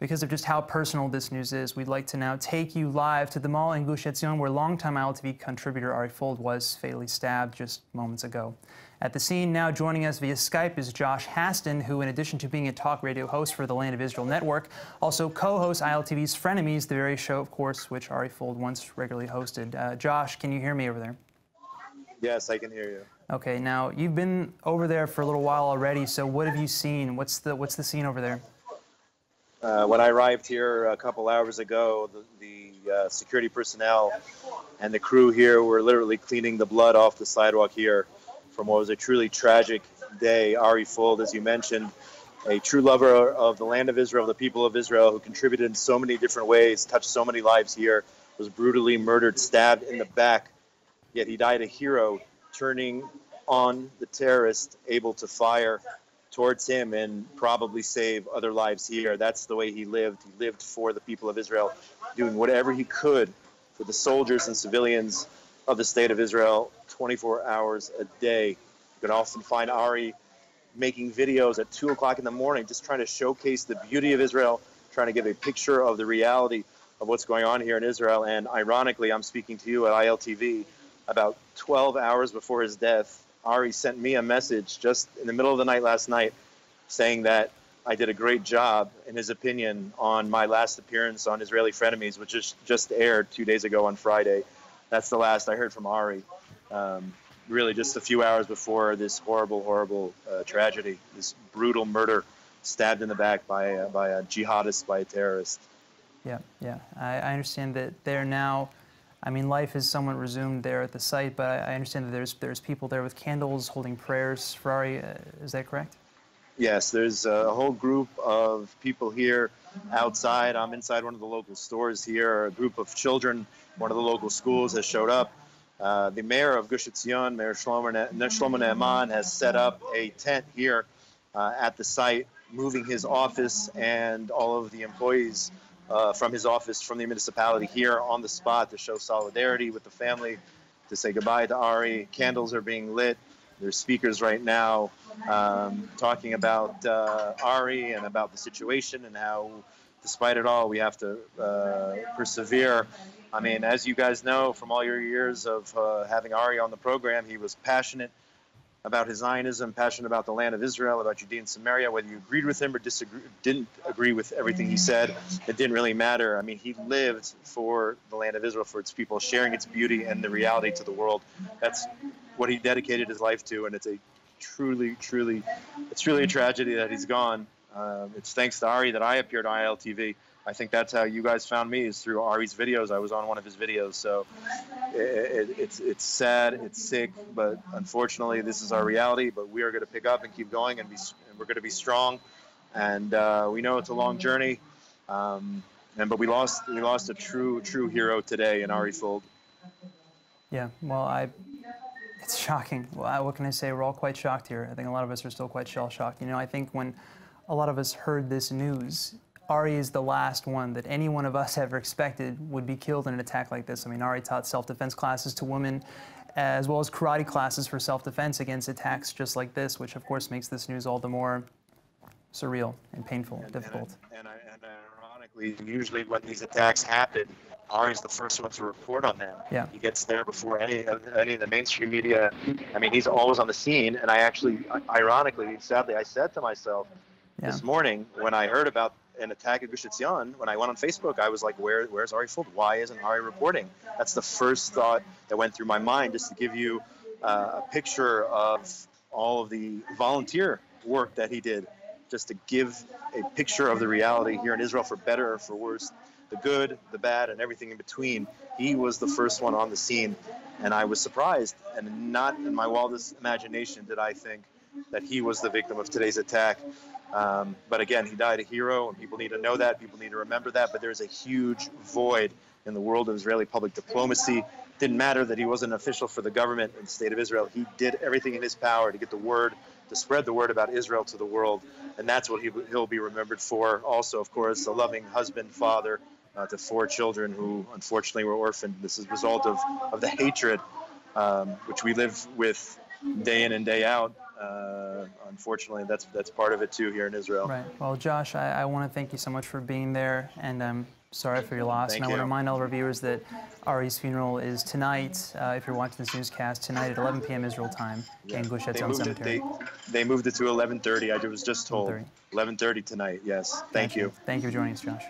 Because of just how personal this news is, we'd like to now take you live to the mall in Gush Etzion, where longtime ILTV contributor Ari Fold was fatally stabbed just moments ago. At the scene now, joining us via Skype, is Josh Hasten, who, in addition to being a talk radio host for the Land of Israel Network, also co-hosts ILTV's Frenemies, the very show, of course, which Ari Fold once regularly hosted. Josh, can you hear me over there? Yes, I can hear you. Okay, now you've been over there for a little while already, so what have you seen? What's the scene over there? When I arrived here a couple hours ago, the security personnel and the crew here were literally cleaning the blood off the sidewalk here from what was a truly tragic day. Ari Fold, as you mentioned, a true lover of the land of Israel, the people of Israel, who contributed in so many different ways, touched so many lives here, was brutally murdered, stabbed in the back, yet he died a hero, turning on the terrorist, able to fire towards him and probably save other lives here. That's the way he lived. He lived for the people of Israel, doing whatever he could for the soldiers and civilians of the state of Israel 24 hours a day. You can often find Ari making videos at 2 o'clock in the morning, just trying to showcase the beauty of Israel, trying to give a picture of the reality of what's going on here in Israel. And ironically, I'm speaking to you at ILTV about 12 hours before his death. Ari sent me a message just in the middle of the night last night saying that I did a great job, in his opinion, on my last appearance on Israeli Frenemies, which just aired 2 days ago on Friday. That's the last I heard from Ari. Really just a few hours before this horrible, horrible tragedy, this brutal murder, stabbed in the back by a jihadist, by a terrorist. Yeah. I understand that they're now, I mean, life is somewhat resumed there at the site, but I understand that there's people there with candles holding prayers for Ari. Is that correct? Yes, there's a whole group of people here outside. I'm inside one of the local stores here. A group of children, one of the local schools has showed up. The mayor of Gush Etzion, Mayor Shlomo Naaman, has set up a tent here at the site, moving his office and all of the employees from his office, from the municipality here on the spot to show solidarity with the family, to say goodbye to Ari. Candles are being lit. There's speakers right now talking about Ari and about the situation and how, despite it all, we have to persevere. I mean, as you guys know from all your years of having Ari on the program, he was passionate about his Zionism, passionate about the land of Israel, about Judea and Samaria. Whether you agreed with him or didn't agree with everything he said, it didn't really matter. I mean, he lived for the land of Israel, for its people, sharing its beauty and the reality to the world. That's what he dedicated his life to, and it's a truly a tragedy that he's gone. It's thanks to Ari that I appeared on ILTV. I think that's how you guys found me, is through Ari's videos. I was on one of his videos, so it's sad, it's sick, but unfortunately this is our reality. But we are going to pick up and keep going, and we're going to be strong. And we know it's a long journey, but we lost a true hero today in Ari Fold. Yeah, well, it's shocking. Well, what can I say? We're all quite shocked here. I think a lot of us are still quite shell-shocked. You know, I think when a lot of us heard this news, Ari is the last one that any one of us ever expected would be killed in an attack like this. I mean, Ari taught self-defense classes to women, as well as karate classes for self-defense against attacks just like this, which of course makes this news all the more surreal and painful, difficult. And ironically, usually when these attacks happen, Ari's the first one to report on them. Yeah. He gets there before any of the mainstream media. I mean, he's always on the scene. And I actually, ironically, sadly, I said to myself this morning when I heard about an attack at Gush Etzion, when I went on Facebook, I was like, where's Ari Fold? Why isn't Ari reporting? That's the first thought that went through my mind, just to give you a picture of all of the volunteer work that he did, just to give a picture of the reality here in Israel, for better or for worse, the good, the bad, and everything in between. He was the first one on the scene, and I was surprised, and not in my wildest imagination did I think that he was the victim of today's attack. But again, he died a hero, and people need to know that. People need to remember that. But there's a huge void in the world of Israeli public diplomacy. It didn't matter that he wasn't an official for the government in the state of Israel. He did everything in his power to get the word, to spread the word about Israel to the world. And that's what he'll be remembered for. Also, of course, a loving husband, father to 4 children who unfortunately were orphaned. This is a result of the hatred which we live with day in and day out. unfortunately, that's part of it too here in Israel. Right. Well, Josh, I want to thank you so much for being there, and I'm sorry for your loss. Thank and I want to you. remind all of our viewers that Ari's funeral is tonight, if you're watching this newscast, tonight at 11 p.m. Israel time in Gush Etzion Cemetery. They moved it to 11:30. I was just told 11:30. 11:30 tonight. Yes. Thank Gotcha. you. Thank you for joining us, Josh.